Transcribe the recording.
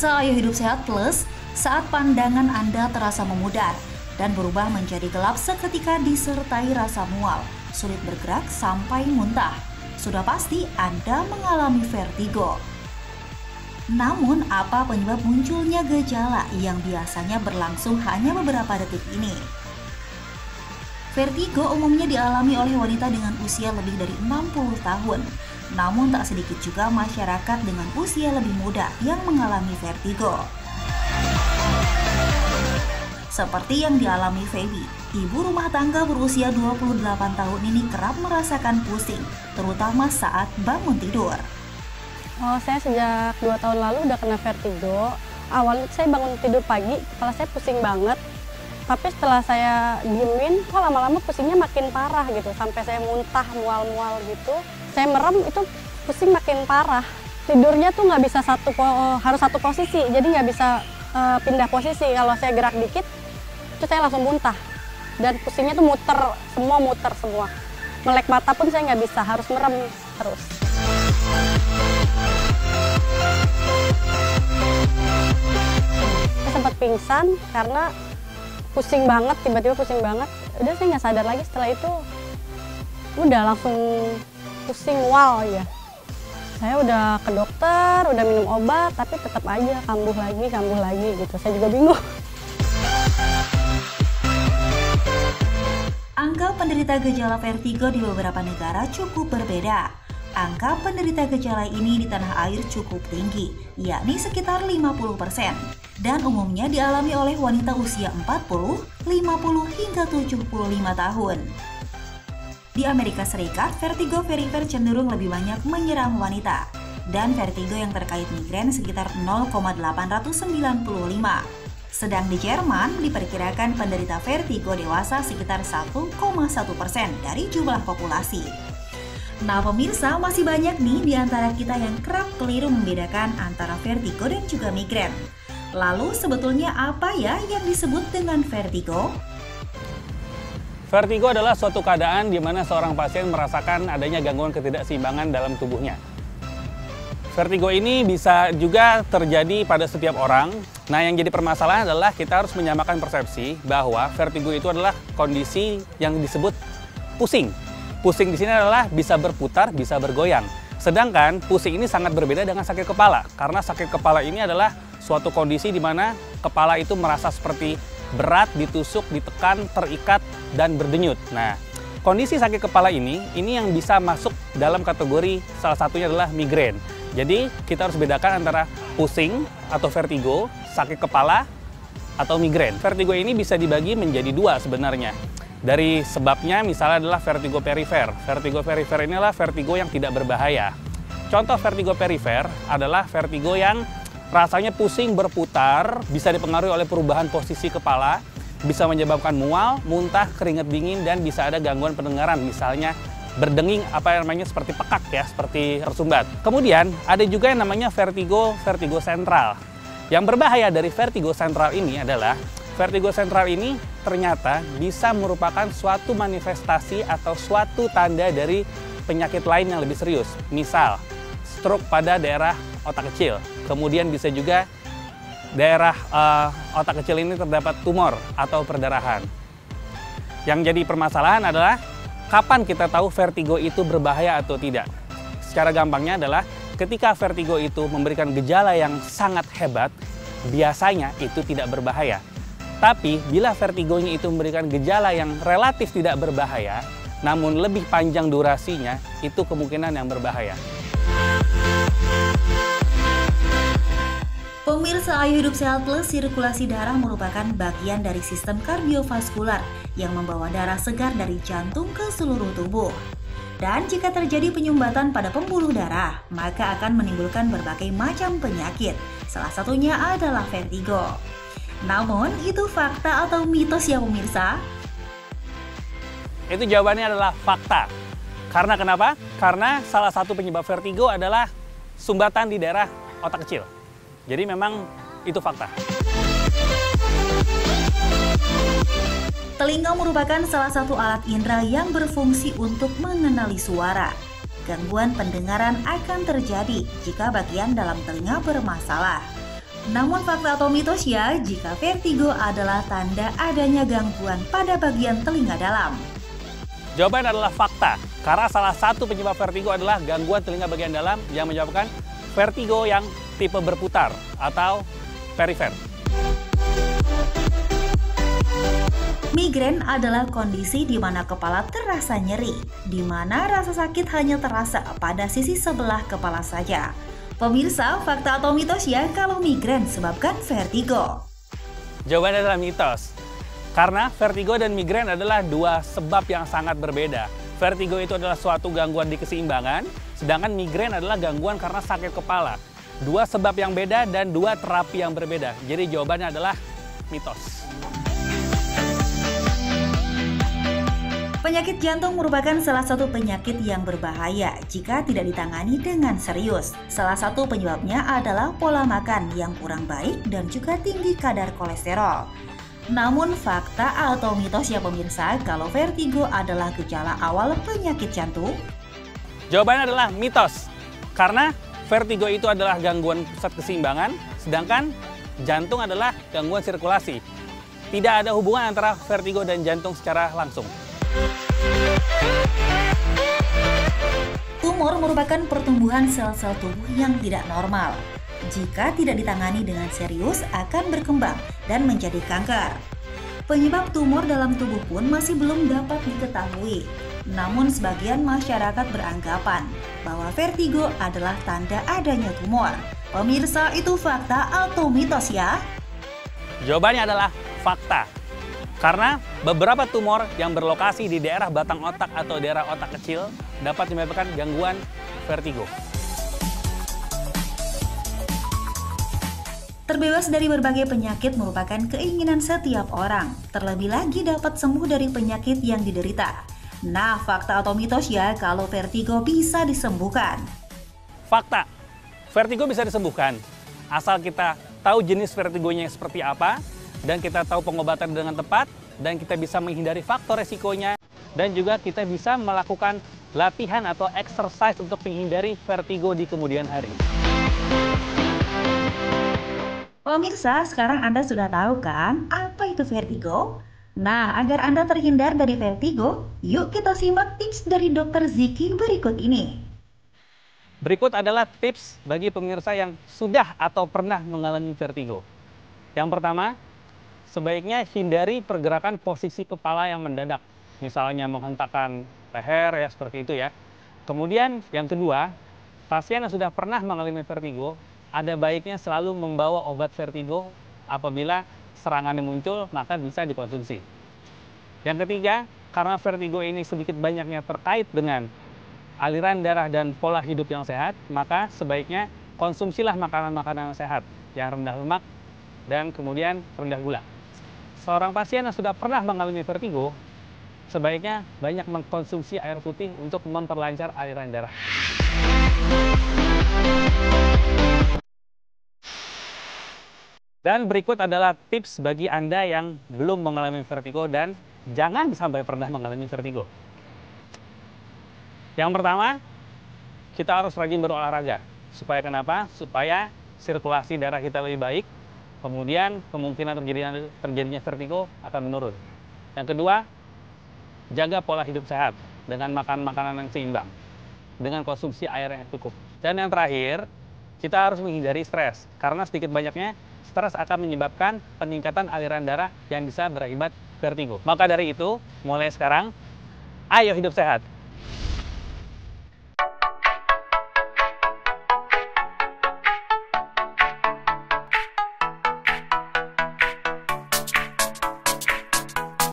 Pemirsa Ayo Hidup Sehat Plus, saat pandangan Anda terasa memudar dan berubah menjadi gelap seketika disertai rasa mual, sulit bergerak sampai muntah, sudah pasti Anda mengalami vertigo. Namun, apa penyebab munculnya gejala yang biasanya berlangsung hanya beberapa detik ini? Vertigo umumnya dialami oleh wanita dengan usia lebih dari 60 tahun. Namun tak sedikit juga masyarakat dengan usia lebih muda yang mengalami vertigo. Seperti yang dialami Feby, ibu rumah tangga berusia 28 tahun ini kerap merasakan pusing, terutama saat bangun tidur. Saya sejak 2 tahun lalu udah kena vertigo. Awalnya saya bangun tidur pagi, kepala saya pusing banget. Tapi setelah saya diemin, kok lama-lama pusingnya makin parah gitu. Sampai saya muntah, mual-mual gitu. Saya merem, itu pusing makin parah. Tidurnya tuh nggak bisa harus satu posisi, jadi nggak bisa pindah posisi. Kalau saya gerak dikit, itu saya langsung muntah. Dan pusingnya tuh muter semua. Melek mata pun saya nggak bisa, harus merem terus. Saya sempat pingsan karena pusing banget, tiba-tiba pusing banget. Udah saya nggak sadar lagi, setelah itu udah langsung pusing mual ya. Saya udah ke dokter, udah minum obat, tapi tetap aja kambuh lagi gitu. Saya juga bingung. Angka penderita gejala vertigo di beberapa negara cukup berbeda. Angka penderita gejala ini di tanah air cukup tinggi, yakni sekitar 50%. Dan umumnya dialami oleh wanita usia 40, 50 hingga 75 tahun. Di Amerika Serikat, vertigo perifer cenderung lebih banyak menyerang wanita, dan vertigo yang terkait migrain sekitar 0,895. Sedang di Jerman, diperkirakan penderita vertigo dewasa sekitar 1,1% dari jumlah populasi. Nah pemirsa, masih banyak nih di antara kita yang kerap keliru membedakan antara vertigo dan juga migrain. Lalu sebetulnya apa ya yang disebut dengan vertigo? Vertigo adalah suatu keadaan di mana seorang pasien merasakan adanya gangguan ketidakseimbangan dalam tubuhnya. Vertigo ini bisa juga terjadi pada setiap orang. Nah, yang jadi permasalahan adalah kita harus menyamakan persepsi bahwa vertigo itu adalah kondisi yang disebut pusing. Pusing di sini adalah bisa berputar, bisa bergoyang. Sedangkan pusing ini sangat berbeda dengan sakit kepala, karena sakit kepala ini adalah suatu kondisi di mana kepala itu merasa seperti berat, ditusuk, ditekan, terikat, dan berdenyut. Nah, kondisi sakit kepala ini yang bisa masuk dalam kategori salah satunya adalah migrain. Jadi, kita harus bedakan antara pusing atau vertigo, sakit kepala, atau migrain. Vertigo ini bisa dibagi menjadi dua sebenarnya. Dari sebabnya misalnya adalah vertigo perifer. Vertigo perifer ini adalah vertigo yang tidak berbahaya. Contoh vertigo perifer adalah vertigo yang rasanya pusing berputar, bisa dipengaruhi oleh perubahan posisi kepala, bisa menyebabkan mual, muntah, keringat dingin, dan bisa ada gangguan pendengaran, misalnya berdenging seperti pekak ya, seperti tersumbat. Kemudian ada juga yang namanya vertigo sentral. Yang berbahaya dari vertigo sentral ini adalah vertigo sentral ini ternyata bisa merupakan suatu manifestasi atau suatu tanda dari penyakit lain yang lebih serius. Misal, stroke pada daerah otak kecil. Kemudian bisa juga daerah otak kecil ini terdapat tumor atau perdarahan. Yang jadi permasalahan adalah kapan kita tahu vertigo itu berbahaya atau tidak. Secara gampangnya adalah ketika vertigo itu memberikan gejala yang sangat hebat, biasanya itu tidak berbahaya. Tapi bila vertigonya itu memberikan gejala yang relatif tidak berbahaya, namun lebih panjang durasinya, itu kemungkinan yang berbahaya. Pemirsa Ayo Hidup Sehat Plus, sirkulasi darah merupakan bagian dari sistem kardiovaskular yang membawa darah segar dari jantung ke seluruh tubuh. Dan jika terjadi penyumbatan pada pembuluh darah, maka akan menimbulkan berbagai macam penyakit. Salah satunya adalah vertigo. Namun, itu fakta atau mitos ya pemirsa? Itu jawabannya adalah fakta. Karena kenapa? Karena salah satu penyebab vertigo adalah sumbatan di daerah otak kecil. Jadi memang itu fakta. Telinga merupakan salah satu alat indera yang berfungsi untuk mengenali suara. Gangguan pendengaran akan terjadi jika bagian dalam telinga bermasalah. Namun fakta atau mitos ya, jika vertigo adalah tanda adanya gangguan pada bagian telinga dalam? Jawaban adalah fakta, karena salah satu penyebab vertigo adalah gangguan telinga bagian dalam yang menyebabkan vertigo yang tipe berputar atau perifer. Migrain adalah kondisi di mana kepala terasa nyeri, di mana rasa sakit hanya terasa pada sisi sebelah kepala saja. Pemirsa, fakta atau mitos ya kalau migrain sebabkan vertigo? Jawabannya adalah mitos. Karena vertigo dan migrain adalah dua sebab yang sangat berbeda. Vertigo itu adalah suatu gangguan di keseimbangan, sedangkan migrain adalah gangguan karena sakit kepala. Dua sebab yang beda dan dua terapi yang berbeda. Jadi jawabannya adalah mitos. Penyakit jantung merupakan salah satu penyakit yang berbahaya jika tidak ditangani dengan serius. Salah satu penyebabnya adalah pola makan yang kurang baik dan juga tinggi kadar kolesterol. Namun fakta atau mitos ya pemirsa kalau vertigo adalah gejala awal penyakit jantung? Jawabannya adalah mitos. Karena vertigo itu adalah gangguan pusat keseimbangan, sedangkan jantung adalah gangguan sirkulasi. Tidak ada hubungan antara vertigo dan jantung secara langsung. Tumor merupakan pertumbuhan sel-sel tubuh yang tidak normal. Jika tidak ditangani dengan serius akan berkembang dan menjadi kanker. Penyebab tumor dalam tubuh pun masih belum dapat diketahui. Namun sebagian masyarakat beranggapan bahwa vertigo adalah tanda adanya tumor. Pemirsa, itu fakta atau mitos ya? Jawabannya adalah fakta. Karena beberapa tumor yang berlokasi di daerah batang otak atau daerah otak kecil dapat menyebabkan gangguan vertigo. Terbebas dari berbagai penyakit merupakan keinginan setiap orang, terlebih lagi dapat sembuh dari penyakit yang diderita. Nah, fakta atau mitos ya kalau vertigo bisa disembuhkan? Fakta, vertigo bisa disembuhkan. Asal kita tahu jenis vertigonya seperti apa, dan kita tahu pengobatan dengan tepat, dan kita bisa menghindari faktor resikonya, dan juga kita bisa melakukan latihan atau exercise untuk menghindari vertigo di kemudian hari. Pemirsa, sekarang Anda sudah tahu kan apa itu vertigo? Nah, agar Anda terhindar dari vertigo, yuk kita simak tips dari Dr. Ziki berikut ini. Berikut adalah tips bagi pemirsa yang sudah atau pernah mengalami vertigo. Yang pertama, sebaiknya hindari pergerakan posisi kepala yang mendadak. Misalnya menghentakkan leher ya seperti itu ya. Kemudian yang kedua, pasien yang sudah pernah mengalami vertigo, ada baiknya selalu membawa obat vertigo apabila serangannya muncul, maka bisa dikonsumsi. Yang ketiga, karena vertigo ini sedikit banyaknya terkait dengan aliran darah dan pola hidup yang sehat, maka sebaiknya konsumsilah makanan-makanan yang sehat, yang rendah lemak dan kemudian rendah gula. Seorang pasien yang sudah pernah mengalami vertigo, sebaiknya banyak mengkonsumsi air putih untuk memperlancar aliran darah. Dan berikut adalah tips bagi Anda yang belum mengalami vertigo dan jangan sampai pernah mengalami vertigo. Yang pertama, kita harus rajin berolahraga. Supaya kenapa? Supaya sirkulasi darah kita lebih baik. Kemudian kemungkinan terjadinya vertigo akan menurun. Yang kedua, jaga pola hidup sehat dengan makan makanan yang seimbang, dengan konsumsi air yang cukup. Dan yang terakhir, kita harus menghindari stres, karena sedikit banyaknya stres akan menyebabkan peningkatan aliran darah yang bisa berakibat vertigo. Maka dari itu, mulai sekarang, ayo hidup sehat.